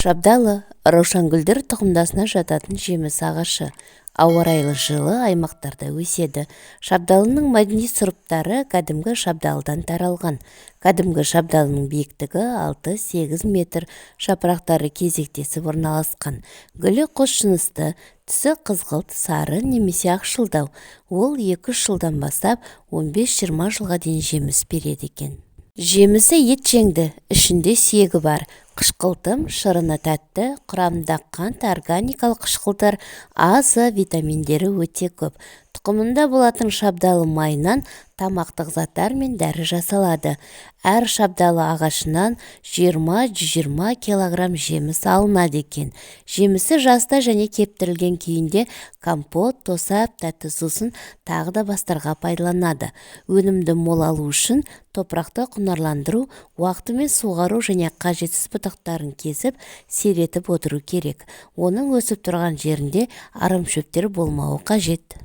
Шабдалы раушангүлдер тұқымдасына жататын жеміс ағашы. Ауа райы жылы аймақтарда өседі. Шабдалының мәдени сұрыптары кәдімгі шабдалыдан таралған. Кәдімгі шабдалының биіктігі 6-8 метр, жапырақтары кезектесіп орналасқан. Гүлі қос жынысты, түсі қызғылт, сары немесе ақшылдау. Ол 2 жылдан бастап 15-20 жылға дейін жеміс береді екен. Жемісі ет жеңді, ішінде сүйегі бар. Қышқылтым, шырыны тәтті, құрамында қант, органикалық қышқылдар, А, С витаминдері өте көп. Тұқымында болатын шабдалы майынан тамақтық заттар мен дәрі жасалады. Әр шабдалы ағашынан 20-120 килограмм жеміс алынады екен. Жемісі жаста және кептірілген күйінде компот, тосап, тәтті сусын тағы да бастарға пайдаланады. Өнімді мол алу үшін топырақты құнарландыру, уақытымен суғару және қажетсіз бұтақтарын кесіп, сиретіп отыру керек. Оның өсіп тұрған жерінде арымшөптер болмауы қажет.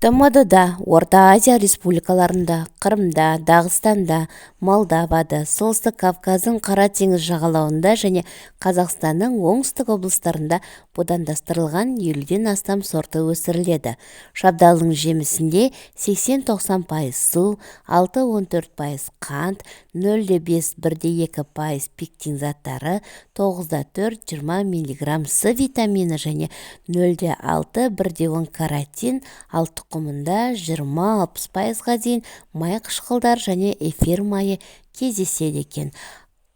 ТМД-да, Орта Азия республикаларында, Қырымда, Дағыстанда, Молдовада, Солтүстік Кавказдың Қара теңіз жағалауында және Қазақстанның оңтүстік облыстарында будандастырылған 50-ден астам сорты өсіріледі. Шабдалының жемісінде 80-90% су, 6-14% қант, 0,5-1,2% пектин заттары, 9,4-20 мг С витамині және 0,6-1,10 каротин, ал тұқымында 20-60%-ға дейін май қышқылдар және эфир майы кездеседі екен.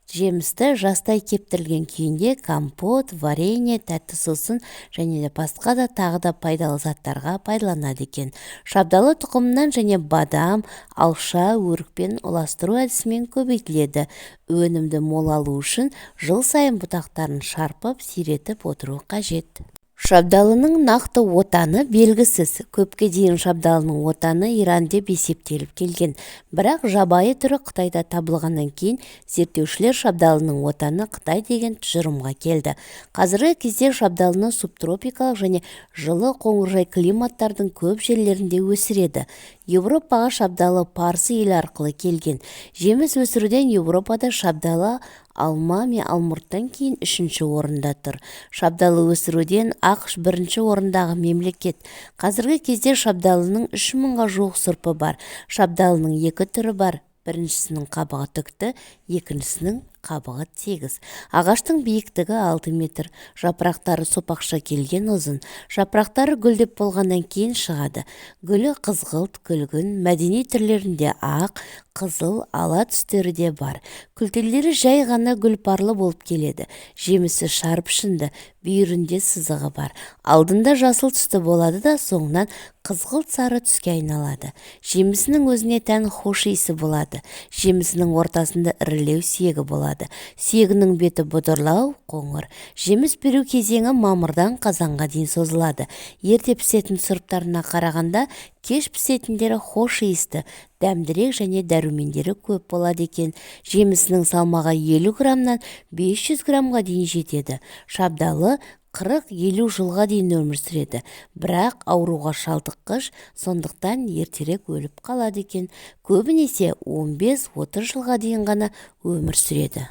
Жемісті жастай кептірілген күйінде компот, варенье, тәтті сусын және басқа да тағы да пайдалы заттарға пайдаланады екен. Шабдалы тұқымынан және бадам, алша, өрікпен ұластыру әдісімен көбейтіледі. Өнімді мол алу үшін жыл сайын бұтақтарын шарпып, сиретіп отыру қажет. Шабдалының нақты отаны белгісіз. Көпке дейін шабдалының отаны Иран деп есептеліп келген. Бірақ жабайы түрі Қытайда табылғаннан кейін зерттеушілер шабдалының отаны Қытай деген тұжырымға келді. Қазіргі кезде шабдалыны субтропикалық және жылы қоңыржай климаттардың көп жерлерінде өсіреді. Еуропаға шабдалы Парсы елі арқылы келген. Жеміс өсіруден Еуропада шабдалы алма мен алмұрттан кейін 3-ші орында тұр. Шабдалы өсіруден ақш 1-ші орындағы мемлекет. Қазіргі кезде шабдалының 3000-ға жуық сұрпы бар. Шабдалының 2 түрі бар. Біріншісінің қабығы түкті, екіншісінің қабығы тегіс. Ағаштың биіктігі 6 метр. Жапырақтары сопақша келген ұзын. Жапырақтары гүлдеп болғаннан кейін шығады. Гүлі қызғылт, күлгін, мәдени түрлерінде ақ, қызыл, ала түстері де бар. Күлтелері жай ғана гүлпарлы болып келеді. Жемісі шарпшынды, бүйірінде сызығы бар. Алдында жасыл түсті болады да соңынан қызғылт сары түске айналады. Жемісінің өзіне тән хош иісі болады. Жемісінің ортасында ірілеу сүйегі болады. Сүйегінің беті бұдырлау, қоңыр. Жеміс беру кезеңі мамырдан қазанға дейін созылады. Ерте пісетін сұрыптарына қарағанда кеш пісетіндері хош иісті, дәмдірек және дәрумендері көп болады екен. Жемісінің салмағы 50 граммнан 500 граммға дейін жетеді. Шабдалы 40-50 жылға дейін өмір сүреді. Бірақ ауруға шалдыққыш, сондықтан ертерек өліп қалады екен. Көбінесе 15-30 жылға дейін ғана өмір сүреді.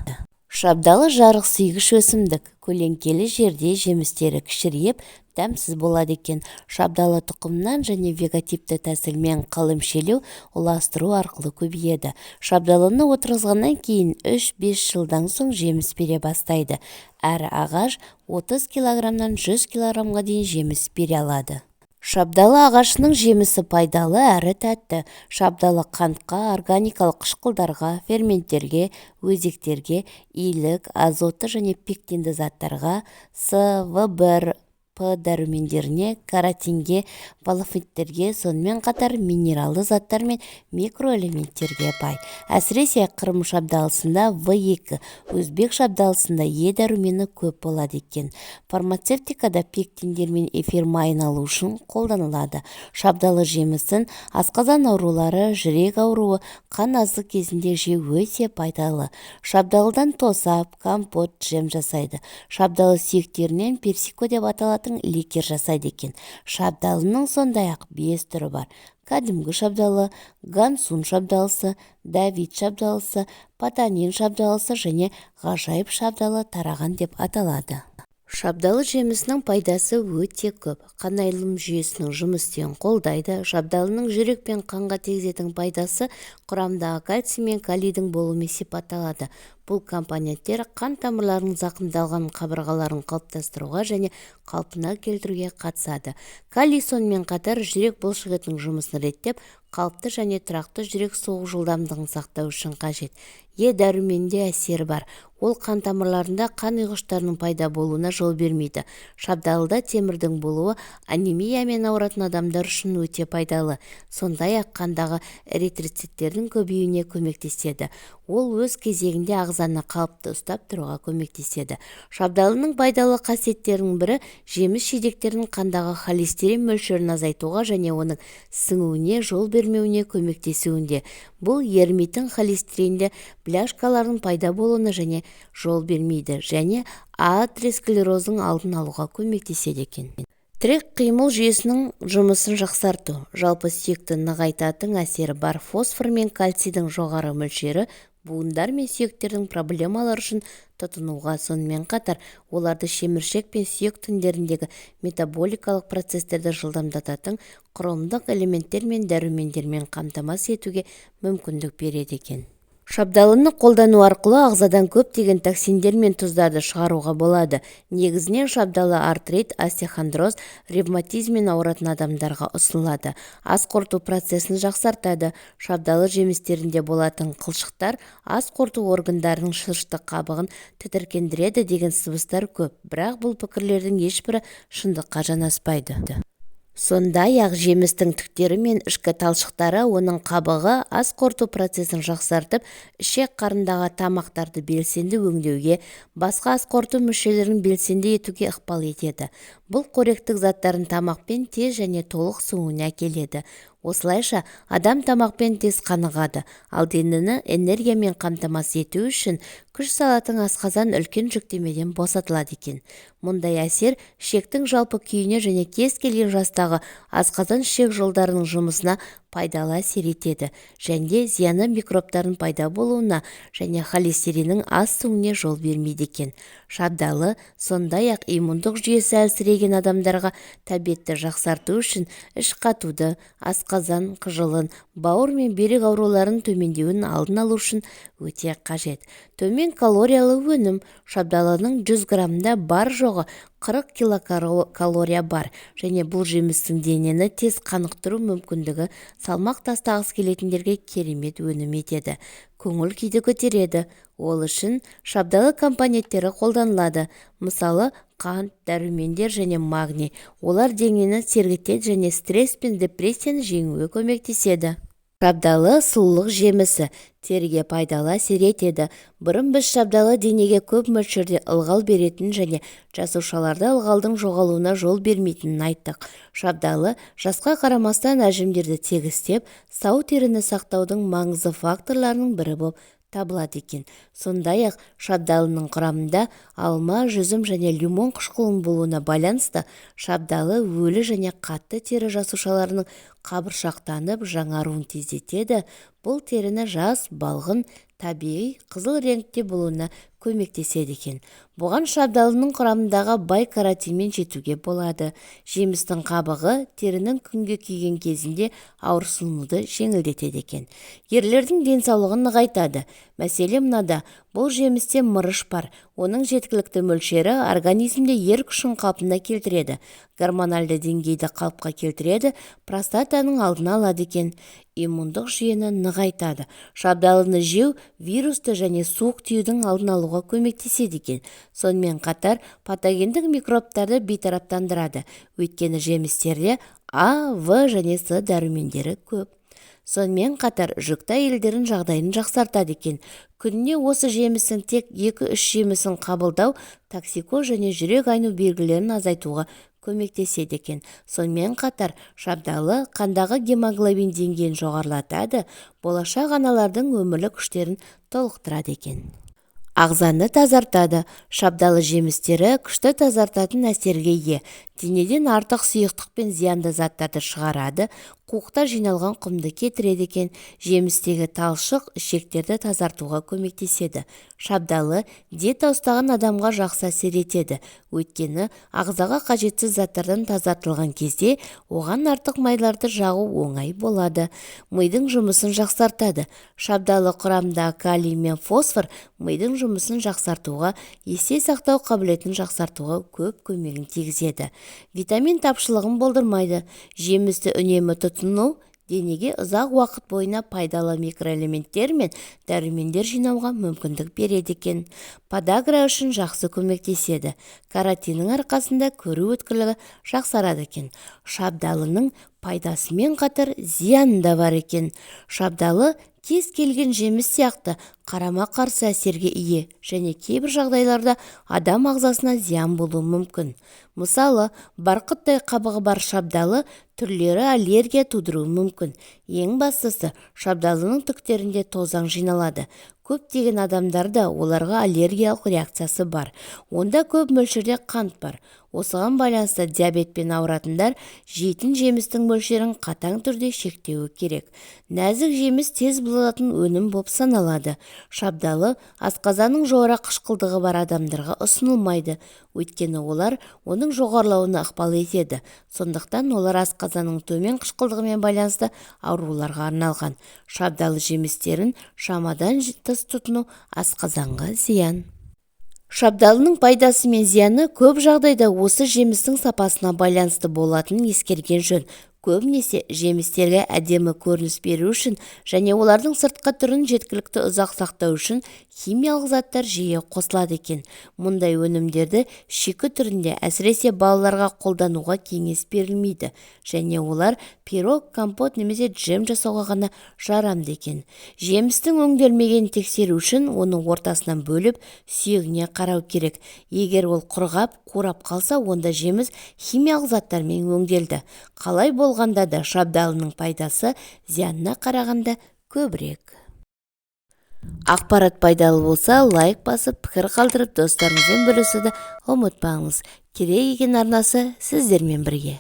Шабдалы жарық сүйгіш өсімдік. Көлеңкелі жерде жемістері кішірейіп, дәмсіз болады екен. Шабдалы тұқымынан және вегетативті тәсілмен қалымшелеу ұластыру арқылы көбейеді. Шабдалыны отырғызғаннан кейін 3-5 жылдан соң жеміс бере бастайды. Әр ағаш 30 килограммнан 100 килограммға дейін жеміс бере алады. Шабдалы ағашының жемісі пайдалы әрі тәтті. Шабдалы қантқа, органикалық қышқылдарға, ферменттерге, өзектерге, илік, азотты және пектинді заттарға, С, В1, П дәрумендеріне, каротинге, полифенолтерге, сонымен қатар минералды заттар мен микроэлементтерге бай. Әсіресе Қырым шабдалысында В2, өзбек шабдалысында Е дәрумені көп болады екен. Фармацевтикада пектиндер мен эфир майын алу үшін қолданылады. Шабдалы жемісін асқазан аурулары, жүрек ауруы, қан аздық кезінде жеу өте пайдалы. Шабдалыдан тосап, компот, джем жасайды. Шабдалы сүйектерінен персико деп аталатын қабатын лекер жасайды екен. Шабдалының сондай-ақ 5 түрі бар. Кәдімгі шабдалы, Гансун шабдалысы, Давид шабдалысы, Патанин шабдалысы және ғажайып шабдалы тараған деп аталады. Шабдалы жемісінің пайдасы өте көп. Қан айналым жүйесінің жұмыс істеуін қолдайды. Шабдалының жүрек пен қанға тигізетін пайдасы құрамдағы кальций мен калийдің болуымен сипатталады. Бұл компоненттер қан тамырларының зақымдалған қабырғаларын қалыптастыруға және қалпына келтіруге қатысады. Калий сонымен қатар жүрек бұлшықетінің жұмысын реттеп, қалыпты және тұрақты жүрек соғу жылдамдығын сақтау үшін қажет. Дәруменде әсері бар. Ол қан тамырларында қан ұйғыштарының пайда болуына жол бермейді. Шабдалыда темірдің болуы анемиямен ауыратын адамдар үшін өте пайдалы. Сондай-ақ қандағы эритроциттердің көбеюіне көмектеседі. Ол өз кезегінде ағзаны қалыпты ұстап тұруға көмектеседі. Шабдалының пайдалы қасиеттерінің бірі жеміс-жидектердің қандағы холестерин мөлшерін азайтуға және оның сіңуіне жол бермеуіне көмектесуінде. Бұл ерімейтін холестеринді бляшкалардың пайда болуына және жол бермейді және атеросклерозың алдын алуға көмектеседі екен. Тірек қимыл жүйесінің жұмысын жақсарту. Жалпы сүйекті нығайтатын әсері бар. Фосфор мен кальцийдің жоғары мөлшері буындар мен сүйектердің проблемалар үшін тұтынуға, сонымен қатар оларды шеміршек пен сүйек тіндеріндегі метаболикалық процестерді жылдамдататын құрамдық элементтер мен дәрумендермен қамтамасыз етуге мүмкіндік береді екен. Шабдалыны қолдану арқылы ағзадан көптеген токсиндер мен тұздарды шығаруға болады. Негізінен шабдалы артрит, остеохондроз, ревматизммен ауыратын адамдарға ұсынылады. Ас қорыту процесін жақсартады. Шабдалы жемістерінде болатын қылшықтар ас қорыту органдарының шырышты қабығын тітіркендіреді деген сыбыстар көп, бірақ бұл пікірлердің ешбірі шындыққа жанаспайды. Сондай-ақ жемістің түктері мен ішкі талшықтары оның қабығы ас қорыту процесін жақсартып, ішек қарындағы тамақтарды белсенді өңдеуге, басқа ас қорыту мүшелерін белсенді етуге ықпал етеді. Бұл қоректік заттарын тамақпен тез және толық сіңуіне әкеледі. Осылайша адам тамақпен тез қанығады, ал денені энергиямен қамтамасыз ету үшін күш салатын асқазан үлкен жүктемеден босатылады екен. Мұндай әсер ішектің жалпы күйіне және кез келген жастағы асқазан ішек жолдарының жұмысына пайдалы әсер етеді және зияны микробтардың пайда болуына және холестериннің аз сіңуіне жол бермейді екен. Шабдалы сондай-ақ иммундық жүйесі әлсіреген адамдарға тәбетті жақсарту үшін іш қатуды, асқазан, қыжылын, бауыр мен бүйрек ауруларының төмендеуін алдын алу үшін өте қажет. Төмен калориялы өнім. Шабдалының 100 граммда бар жоғы 40 килокалория бар және бұл жемістің денені тез қанықтыру мүмкіндігі салмақ тастағысы келетіндерге керемет өнім етеді. Көңіл күйді көтереді. Ол үшін шабдалы компоненттері қолданылады. Мысалы, қант, дәрумендер және магний. Олар денені сергітеді және стресс пен депрессияны жеңуге көмектеседі. Шабдалы сұлулық жемісі. Теріге пайдалы әсер етеді. Бұрын біз шабдалы денеге көп мөлшерде ылғал беретін және жасушаларда ылғалдың жоғалуына жол бермейтінін айттық. Шабдалы жасқа қарамастан әжімдерді тегістеп, сау теріні сақтаудың маңызды факторларының бірі болып табылады екен. Сондай-ақ шабдалының құрамында алма, жүзім және лимон қышқылының болуына байланысты шабдалы өлі және қатты тері жасушаларының қабыршақтанып жаңаруын тездетеді. Бұл теріні жас, балғын, табиғи қызыл реңкте болуына көмектеседі екен. Бұған шабдалының құрамындағы бай каротинмен жетуге болады. Жемістің қабығы терінің күнге күйген кезінде ауырсынуды жеңілдетеді екен. Ерлердің денсаулығын нығайтады. Мәселе мынада, бұл жемісте мырыш бар. Оның жеткілікті мөлшері организмде ер күшін қалпына келтіреді, гормональды деңгейді қалыпқа келтіреді, простатаның алдын алады екен. Иммундық жүйені нығайтады. Шабдалыны жеу вирусты және суық тиюдің алдын алуға көмектеседі екен. Сонымен қатар патогендік микробтарды бейтараптандырады. Өйткені жемістерде А, В және С дәрумендері көп. Сонымен қатар жүкті әйелдердің жағдайын жақсартады екен. Күніне осы жемістің тек 2-3 жемісін қабылдау токсикоз және жүрек айну белгілерін азайтуға көмектеседі екен. Сонымен қатар шабдалы қандағы гемоглобин деңгейін жоғарылатады, болашақ аналардың өмірлік күштерін толықтырады екен. ағзаны тазартады. Шабдалы жемістері күшті тазартатын әсерге ие. Денеден артық сұйықтық пен зиянды заттарды шығарады. Қуықта жиналған құмды кетіреді екен. Жемістегі талшық ішектерді тазартуға көмектеседі. Шабдалы диета ұстаған адамға жақсы әсер етеді. Өйткені ағзаға қажетсіз заттардан тазартылған кезде оған артық майларды жағу оңай болады. Мидың жұмысын жақсартады. Шабдалы құрамында калий мен фосфор мидың жұмысын жақсартуға, есте сақтау қабілетін жақсартуға көп көмегін тигізеді. Витамин тапшылығын болдырмайды. Жемісті үнемі тұтыну денеге ұзақ уақыт бойына пайдалы микроэлементтер мен дәрумендер жинауға мүмкіндік береді екен. Подагра үшін жақсы көмектеседі. Каротиннің арқасында көру өткірлігі жақсарады екен. Шабдалының пайдасымен қатар зияны да бар екен. Шабдалы кез келген жеміс сияқты қарама-қарсы әсерге ие және кейбір жағдайларда адам ағзасына зиян болуы мүмкін. Мысалы, барқыттай қабығы бар шабдалы түрлері аллергия тудыруы мүмкін. Ең бастысы, шабдалының түктерінде тозаң жиналады. Көптеген адамдарда оларға аллергиялық реакциясы бар. Онда көп мөлшерде қант бар. Осыған байланысты диабетпен ауыратындар жейтін жемістің мөлшерін қатаң түрде шектеуі керек. Нәзік жеміс тез бұзылатын өнім болып саналады. Шабдалы асқазанның жоғары қышқылдығы бар адамдарға ұсынылмайды. Өйткені олар оның жоғарылауына ықпал етеді. Сондықтан олар асқазанның төмен қышқылдығымен байланысты ауруларға арналған. Шабдалы жемістерін шамадан тыс тұтыну асқазанға зиян. Шабдалының пайдасы мен зияны көп жағдайда осы жемістің сапасына байланысты болатынын ескерген жөн. Көбінесе жемістерге әдемі көрініс беру үшін және олардың сыртқы түрін жеткілікті ұзақ сақтау үшін химиялық заттар жиі қосылады екен. Мұндай өнімдерді шикі түрінде әсіресе балаларға қолдануға кеңес берілмейді және олар пирог, компот немесе джем жасауға ғана жарамды екен. Жемістің өңделмегенін тексеру үшін оның ортасынан бөліп сүйегіне қарау керек. Егер ол құрғап, қурап қалса, онда жеміс химиялық заттармен өңделді. Қалай болғанда да шабдалының пайдасы зиянына қарағанда көбірек. Ақпарат пайдалы болса, лайк басып, пікір қалдырып, достарыңызбен бөлісуді ұмытпаңыз. Керек екен арнасы сіздермен бірге.